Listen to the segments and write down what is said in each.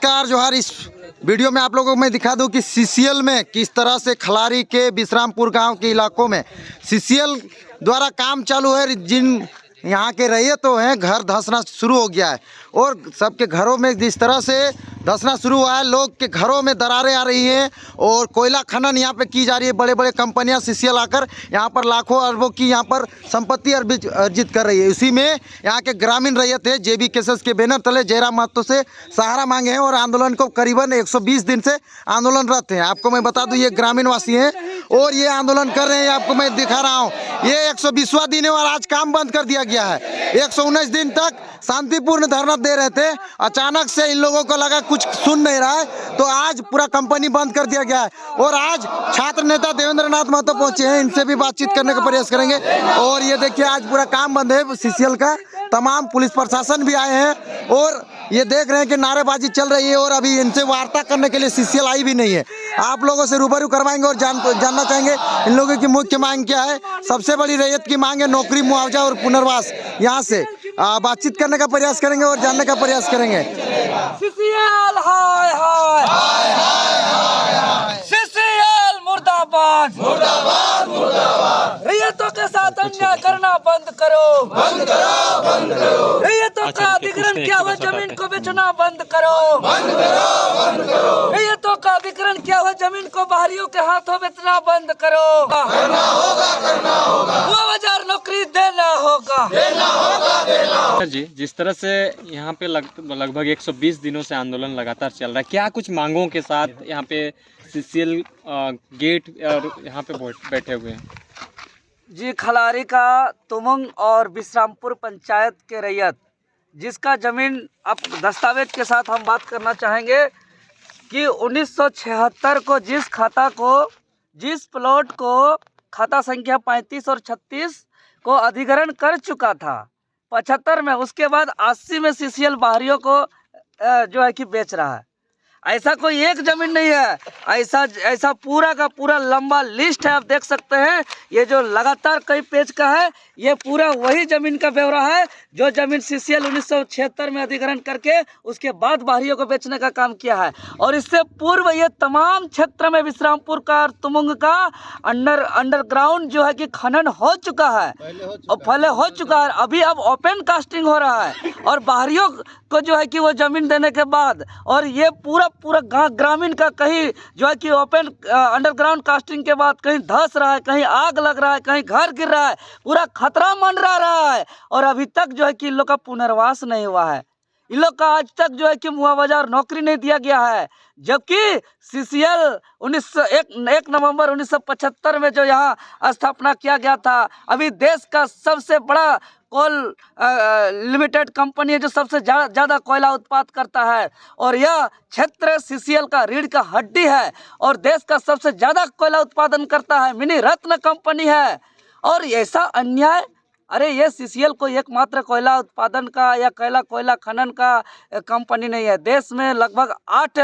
नमस्कार जोहार। इस वीडियो में आप लोगों को मैं दिखा दूं कि सीसीएल में किस तरह से खलारी के विश्रामपुर गांव के इलाकों में सीसीएल द्वारा काम चालू है। जिन यहाँ के रहिए तो हैं, घर धंसना शुरू हो गया है और सबके घरों में जिस तरह से धंसना शुरू हुआ है, लोग के घरों में दरारें आ रही हैं और कोयला खनन यहाँ पे की जा रही है। बड़े बड़े कंपनियाँ सीसीएल आकर यहाँ पर लाखों अरबों की यहाँ पर संपत्ति अर्जित कर रही है। इसी में यहाँ के ग्रामीण रैयत है जेबी केसेस के बैनर तले जयराम महतो से सहारा मांगे हैं और आंदोलन को करीबन 120 दिन से आंदोलनरत हैं। आपको मैं बता दूं ये ग्रामीण वासी हैं और ये आंदोलन कर रहे हैं। आपको मैं दिखा रहा हूँ ये 120वां दिन है और आज काम बंद कर दिया गया है। 119 दिन तक शांतिपूर्ण धरना दे रहे थे, अचानक से इन लोगों को लगा कुछ सुन नहीं रहा है तो आज पूरा कंपनी बंद कर दिया गया है। और आज छात्र नेता देवेंद्र नाथ महतो पहुंचे हैं, इनसे भी बातचीत करने का प्रयास करेंगे। और ये देखिए आज पूरा काम बंद है सीसीएल का, तमाम पुलिस प्रशासन भी आए हैं और ये देख रहे हैं कि नारेबाजी चल रही है और अभी इनसे वार्ता करने के लिए सीसीएल आई भी नहीं है। आप लोगों से रूबरू करवाएंगे और जानना चाहेंगे इन लोगों की मुख्य मांग क्या है। सबसे बड़ी रैयत की मांग है नौकरी, मुआवजा और पुनर्वास। यहाँ से बातचीत करने का प्रयास करेंगे और जानने का प्रयास करेंगे। सीसीएल हाय हाय हाय हाय हाय, सीसीएल मुर्दाबाद मुर्दाबाद मुर्दाबाद। रैयतों के साथ अन्याय करना बंद करो, बंद करो, बंद करो। रैयतों का अधिग्रहण किया हुआ जमीन को बेचना बंद करो, बंद करो, बंद करो। रैयतों का अधिग्रहण किया हुआ जमीन को बाहरियों के हाथों बेचना बंद करो। करना होगा, करना होगा। मुआवजा नौकरी देना होगा, देना होगा, देना होगा। जी, जिस तरह से यहाँ पे लगभग 120 दिनों से आंदोलन लगातार चल रहा है, क्या कुछ मांगों के साथ यहाँ पे सीसीएल गेट और यहाँ पे बैठे हुए हैं? जी, खलारी का तुमंग और विश्रामपुर पंचायत के रैयत जिसका ज़मीन अब दस्तावेज के साथ हम बात करना चाहेंगे कि 1976 को जिस प्लॉट को खाता संख्या 35 और 36 को अधिग्रहण कर चुका था 75 में, उसके बाद 80 में सीसीएल बाहरियों को जो है कि बेच रहा है। ऐसा कोई एक जमीन नहीं है, ऐसा पूरा का पूरा लंबा लिस्ट है। आप देख सकते हैं ये जो लगातार कई पेज का है, ये पूरा वही जमीन का ब्यौरा है जो जमीन सीसीएल 1976 में अधिग्रहण करके उसके बाद बाहरियों को बेचने का काम किया है। और इससे पूर्व ये तमाम क्षेत्र में विश्रामपुर का और तुमंग का अंडरग्राउंड जो है कि खनन हो चुका है और पहले हो चुका है। अभी अब ओपन कास्टिंग हो रहा है और बाहरियों को जो है कि वो जमीन देने के बाद, और ये पूरा ग्रामीण का कहीं जो है कि ओपन अंडरग्राउंड कास्टिंग के बाद कहीं धंस रहा है, कहीं आग लग रहा है, कहीं घर गिर रहा है, पूरा खतरा मंडरा रहा है। और अभी तक जो है कि इन लोग का पुनर्वास नहीं हुआ है, इन लोग का आज तक जो है कि मुआवजा और नौकरी नहीं दिया गया है। जबकि सीसीएल 1 नवंबर 1975 में जो यहाँ स्थापना किया गया था, अभी देश का सबसे बड़ा कोल लिमिटेड कंपनी है जो सबसे ज़्यादा कोयला उत्पाद करता है और यह क्षेत्र सीसीएल का रीढ़ का हड्डी है और देश का सबसे ज़्यादा कोयला उत्पादन करता है, मिनी रत्न कंपनी है। और ऐसा अन्याय, अरे ये सीसीएल को एकमात्र कोयला उत्पादन का या कोयला खनन का कंपनी नहीं है। देश में लगभग 8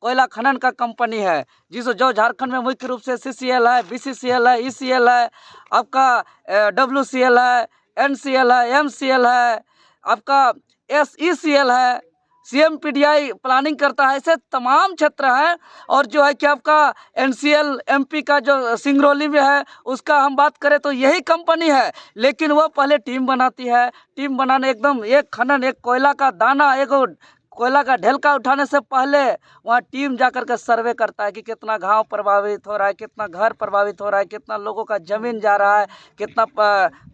कोयला खनन का कंपनी है जो झारखंड में मुख्य रूप से सीसीएल है, बीसीसीएल है, ईसीएल है, आपका डब्ल्यूसीएल है, एनसीएल है, एमसीएल है, आपका एसईसीएल है, सीएमपीडीआई प्लानिंग करता है। ऐसे तमाम क्षेत्र हैं। और जो है कि आपका एनसीएल एमपी का जो सिंगरौली में है उसका हम बात करें तो यही कंपनी है, लेकिन वो पहले टीम बनाती है। टीम बनाने एकदम एक खनन, एक कोयला का दाना, एक कोयला का ढेलका उठाने से पहले वहाँ टीम जाकर के सर्वे करता है कि कितना गांव प्रभावित हो रहा है, कितना घर प्रभावित हो रहा है, कितना लोगों का ज़मीन जा रहा है, कितना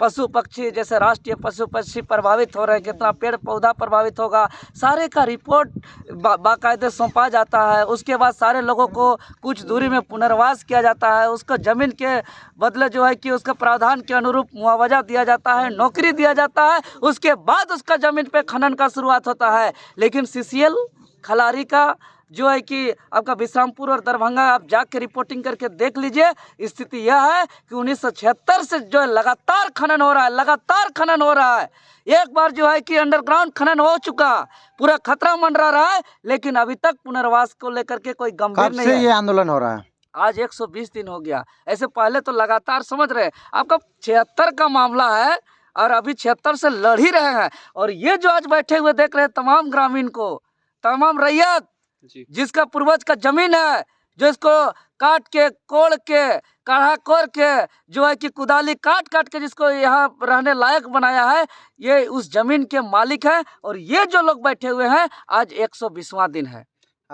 पशु पक्षी जैसे राष्ट्रीय पशु पक्षी प्रभावित हो रहे हैं, कितना पेड़ पौधा प्रभावित होगा, सारे का रिपोर्ट बाकायदे सौंपा जाता है। उसके बाद सारे लोगों को कुछ दूरी में पुनर्वास किया जाता है, उसको ज़मीन के बदले जो है कि उसका प्रावधान के अनुरूप मुआवजा दिया जाता है, नौकरी दिया जाता है, उसके बाद उसका ज़मीन पे खनन का शुरुआत होता है। लेकिन सीसीएल खलारी का जो है कि आपका विश्रामपुर और दरभंगा आप जाके रिपोर्टिंग करके देख लीजिए, स्थिति यह है कि 1976 से जो है लगातार खनन हो रहा है, लगातार खनन हो रहा है। एक बार जो है कि अंडरग्राउंड खनन हो चुका, पूरा खतरा मंडरा रहा है, लेकिन अभी तक पुनर्वास को लेकर के कोई गंभीर नहीं है। ये आंदोलन हो रहा है, आज 120 दिन हो गया। ऐसे पहले तो लगातार समझ रहे आपका 76 का मामला है और अभी 76 से लड़ ही रहे हैं। और ये जो आज बैठे हुए देख रहे हैं तमाम ग्रामीण को, तमाम रैयत, जी। जिसका पूर्वज का जमीन है, जो इसको काट के कोड़ के काढ़ा कोर के जो है कि कुदाली काट काट के जिसको यहाँ रहने लायक बनाया है, ये उस जमीन के मालिक है। और ये जो लोग बैठे हुए हैं, आज 120वां दिन है।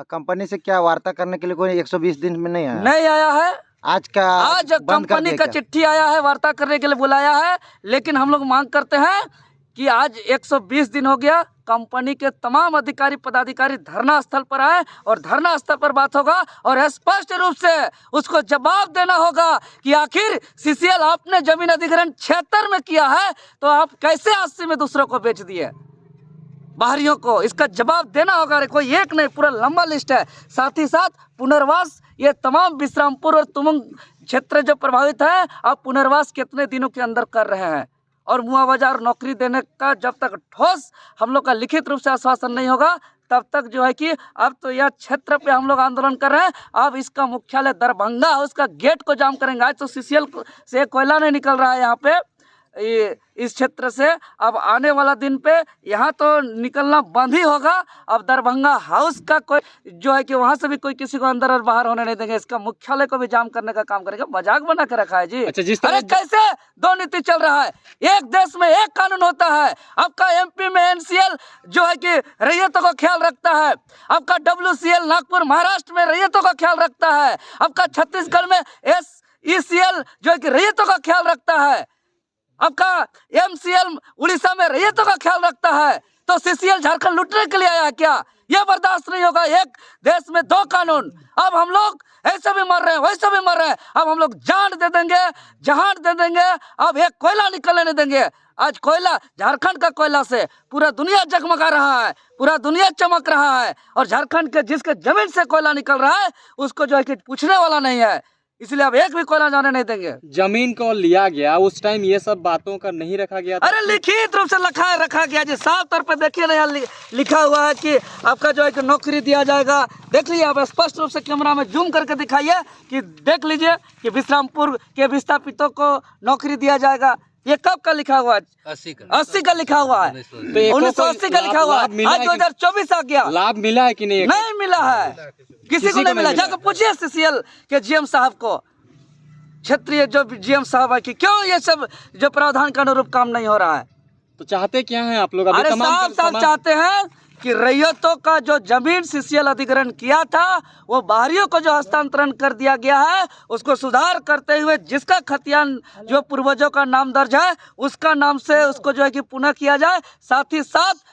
कंपनी से क्या वार्ता करने के लिए कोई 120 दिन में नहीं आया? नहीं आया है। आज बंद कर कंपनी दिया का क्या? चिट्ठी आया है, वार्ता करने के लिए बुलाया है, लेकिन हम लोग मांग करते हैं कि आज 120 दिन हो गया, कंपनी के तमाम अधिकारी पदाधिकारी धरना स्थल पर आए और धरना स्थल पर बात होगा और स्पष्ट रूप से उसको जवाब देना होगा कि आखिर सीसीएल आपने जमीन अधिग्रहण 76 में किया है, तो आप कैसे 80 में दूसरों को बेच दिए बाहरियों को? इसका जवाब देना होगा। अरे कोई एक नहीं, पूरा लंबा लिस्ट है। साथ ही साथ पुनर्वास, ये तमाम विश्रामपुर और तुमंग क्षेत्र जो प्रभावित है, आप पुनर्वास कितने दिनों के अंदर कर रहे हैं? और मुआवजा और नौकरी देने का जब तक ठोस हम लोग का लिखित रूप से आश्वासन नहीं होगा, तब तक जो है कि अब तो यह क्षेत्र पे हम लोग आंदोलन कर रहे हैं। अब इसका मुख्यालय दरभंगा है, उसका गेट को जाम करेंगे। आज तो सीसीएल से कोयला नहीं निकल रहा है यहाँ पे, ये इस क्षेत्र से। अब आने वाला दिन पे यहाँ तो निकलना बंद ही होगा। अब दरभंगा हाउस का कोई जो है कि वहाँ से भी कोई किसी को अंदर और बाहर होने नहीं देंगे। इसका मुख्यालय को भी जाम करने का काम करेगा। मजाक बना के रखा है जी। अच्छा, जिस अरे कैसे दो नीति चल रहा है? एक देश में एक कानून होता है। आपका एमपी में एनसीएल जो है कि रैयतों का ख्याल रखता है, आपका डब्ल्यूसीएल नागपुर महाराष्ट्र में रैयतों का ख्याल रखता है, आपका छत्तीसगढ़ में एसईसीएल जो है कि रैयतों का ख्याल रखता है, आपका एमसीएल उड़ीसा में रैयतों का ख्याल रखता है। तो सीसीएल झारखंड लूटने के लिए आया है क्या? यह बर्दाश्त नहीं होगा। एक देश में दो कानून। अब हम लोग ऐसे भी मर रहे हैं, वैसे भी मर रहे हैं। अब हम लोग जान दे देंगे, जहान दे देंगे। अब एक कोयला निकलने नहीं देंगे। आज कोयला, झारखंड का कोयला से पूरा दुनिया जगमगा रहा है, पूरा दुनिया चमक रहा है। और झारखंड के जिसके जमीन से कोयला निकल रहा है, उसको जो है कि पूछने वाला नहीं है। इसलिए अब एक भी कोयला जाने नहीं देंगे। जमीन को लिया गया, उस टाइम ये सब बातों का नहीं रखा गया था? अरे लिखित रूप से रखा गया जी, साफ तौर पे देखिए ना, यहाँ लिखा हुआ है कि आपका जो है कि नौकरी दिया जाएगा। देख लीजिए, आप स्पष्ट रूप से कैमरा में जूम करके दिखाइए कि देख लीजिए कि विश्रामपुर के विस्थापितों को नौकरी दिया जाएगा। ये कब का लिखा हुआ है? 80 का लिखा हुआ है, 1980 का लिखा हुआ है। आज 2024 आ गया। लाभ मिला है कि नहीं? नहीं मिला है, किसी को नहीं मिला। जाकर पूछिए सीसीएल के जीएम साहब को, क्षेत्रीय जो जीएम साहब है, कि क्यों ये सब जो प्रावधान का अनुरूप काम नहीं हो रहा है। तो चाहते क्या हैं आप लोग? अरे साफ चाहते हैं कि रैयतों का जो जमीन सीसीएल अधिग्रहण किया था, वो बाहरियों को जो हस्तांतरण कर दिया गया है, उसको सुधार करते हुए जिसका खतियान जो पूर्वजों का नाम दर्ज है, उसका नाम से उसको जो है कि पुनः किया जाए। साथ ही साथ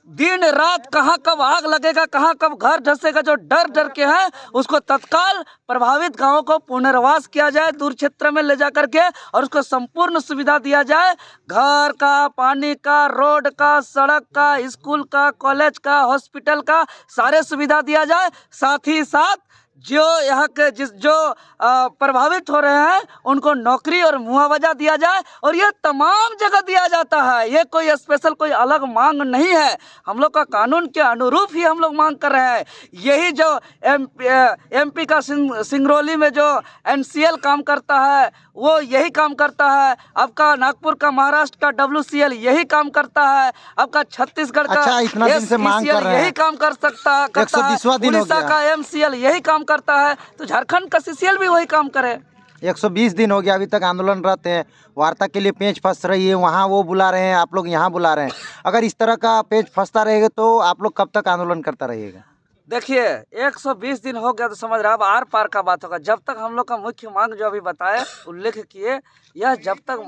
दिन रात कहाँ कब आग लगेगा, कहाँ कब घर धंसेगा, जो डर के हैं, उसको तत्काल प्रभावित गांवों को पुनर्वास किया जाए, दूर क्षेत्र में ले जा करके, और उसको संपूर्ण सुविधा दिया जाए। घर का, पानी का, रोड का, सड़क का, स्कूल का, कॉलेज का, हॉस्पिटल का, सारे सुविधा दिया जाए। साथ ही साथ जो यहाँ के जो प्रभावित हो रहे हैं, उनको नौकरी और मुआवजा दिया जाए। और ये तमाम जगह दिया जाता है, ये कोई स्पेशल कोई अलग मांग नहीं है। हम लोग का कानून के अनुरूप ही हम लोग मांग कर रहे हैं। यही जो एमपी का सिंगरौली में जो एनसीएल काम करता है, वो यही काम करता है। आपका नागपुर का, महाराष्ट्र का डब्ल्यूसीएल यही काम करता है। आपका छत्तीसगढ़ का इतना दिन से मांग कर रहे हैं, यही काम करता है। 120वां दिन हो उड़ीसा गया। का एमसीएल यही काम करता है, तो झारखंड का सीसीएल भी वही काम करे। 120 दिन हो गया, अभी तक आंदोलनरत हैं। वार्ता के लिए पेच फंस रही है, वहाँ वो बुला रहे हैं, आप लोग यहाँ बुला रहे हैं। अगर इस तरह का पेच फंसता रहेगा तो आप लोग कब तक आंदोलन करता रहिएगा? देखिए, 120 दिन हो गया तो समझ रहा, अब आर पार का बात होगा। जब तक हम लोग का मुख्य मांग जो अभी बताए, उल्लेख किए, यह जब तक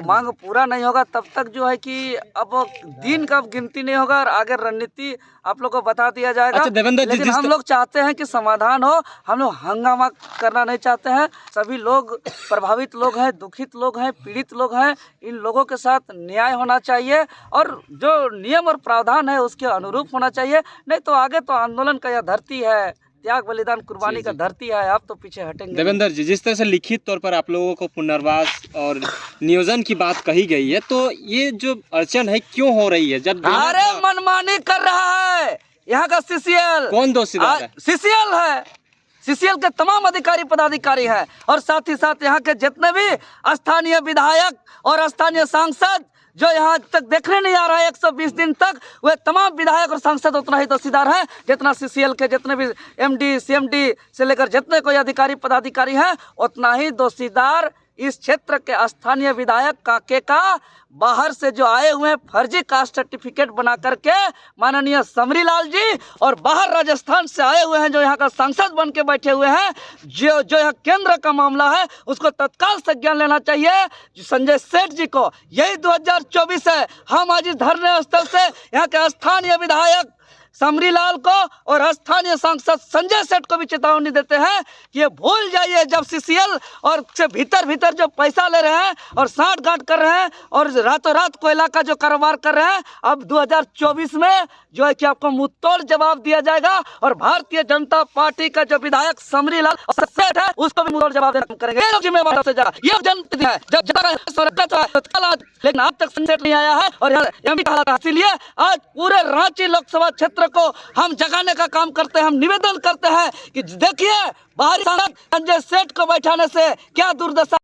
मांग पूरा नहीं होगा, तब तक जो है कि अब दिन का गिनती नहीं होगा और आगे रणनीति आप लोग को बता दिया जाएगा। अच्छा देवेंद्र जी, लेकिन हम लोग चाहते हैं कि समाधान हो। हम लोग हंगामा करना नहीं चाहते हैं। सभी लोग प्रभावित लोग हैं, दुखित लोग हैं, पीड़ित लोग हैं। इन लोगों के साथ न्याय होना चाहिए और जो नियम और प्रावधान है उसके अनुरूप होना चाहिए। नहीं तो आगे तो आंदोलन का यह धरती है, त्याग बलिदान कुर्बानी का धरती है। आप तो पीछे हटेंगे। देवेंद्र जी, जिस तरह से लिखित तौर पर आप लोगों को पुनर्वास और नियोजन की बात कही गई है, तो ये जो अड़चन है क्यों हो रही है? जब अरे मनमानी कर रहा है यहाँ का सीसीएल। कौन दोषीदार है? सीसीएल है। सीसीएल के तमाम अधिकारी पदाधिकारी हैं, और साथ ही साथ यहाँ के जितने भी स्थानीय विधायक और स्थानीय सांसद जो यहाँ तक देखने नहीं आ रहा है 120 दिन तक, वे तमाम विधायक और सांसद उतना ही दोषीदार हैं जितना सीसीएल के जितने भी एमडी सीएमडी से लेकर जितने कोई अधिकारी पदाधिकारी हैं, उतना ही दोषीदार इस क्षेत्र के स्थानीय विधायक काके का बाहर से जो आए हुए हैं फर्जी कास्ट सर्टिफिकेट बना करके माननीय समरी लाल जी, और बाहर राजस्थान से आए हुए हैं जो यहाँ का सांसद बन के बैठे हुए हैं, जो यह केंद्र का मामला है उसको तत्काल संज्ञान लेना चाहिए संजय सेठ जी को। यही 2024 है। हम आज इस धरने स्थल से यहाँ के स्थानीय विधायक समरी लाल को और स्थानीय सांसद संजय सेठ को भी चेतावनी देते हैं कि ये भूल जाइए, जब सीसीएल और से भीतर जो पैसा ले रहे हैं और साठ गांठ कर रहे हैं और रातों रात कोयला का जो कारोबार कर रहे हैं, अब 2024 में जो है कि आपको मुंहतोड़ जवाब दिया जाएगा। और भारतीय जनता पार्टी का जो विधायक समरी लाल सेठ है उसको भी मुंहतोड़ जवाब देना करेंगे। ये जिम्मेवार से जाएगा, ये जनप्रतिनिधि है। जब लेकिन आज तक संजय नहीं आया है और एमपी का हालात, इसीलिए आज पूरे रांची लोकसभा क्षेत्र को हम जगाने का काम करते हैं। हम निवेदन करते हैं कि देखिए बाहरी सांसद संजय सेठ को बैठाने से क्या दुर्दशा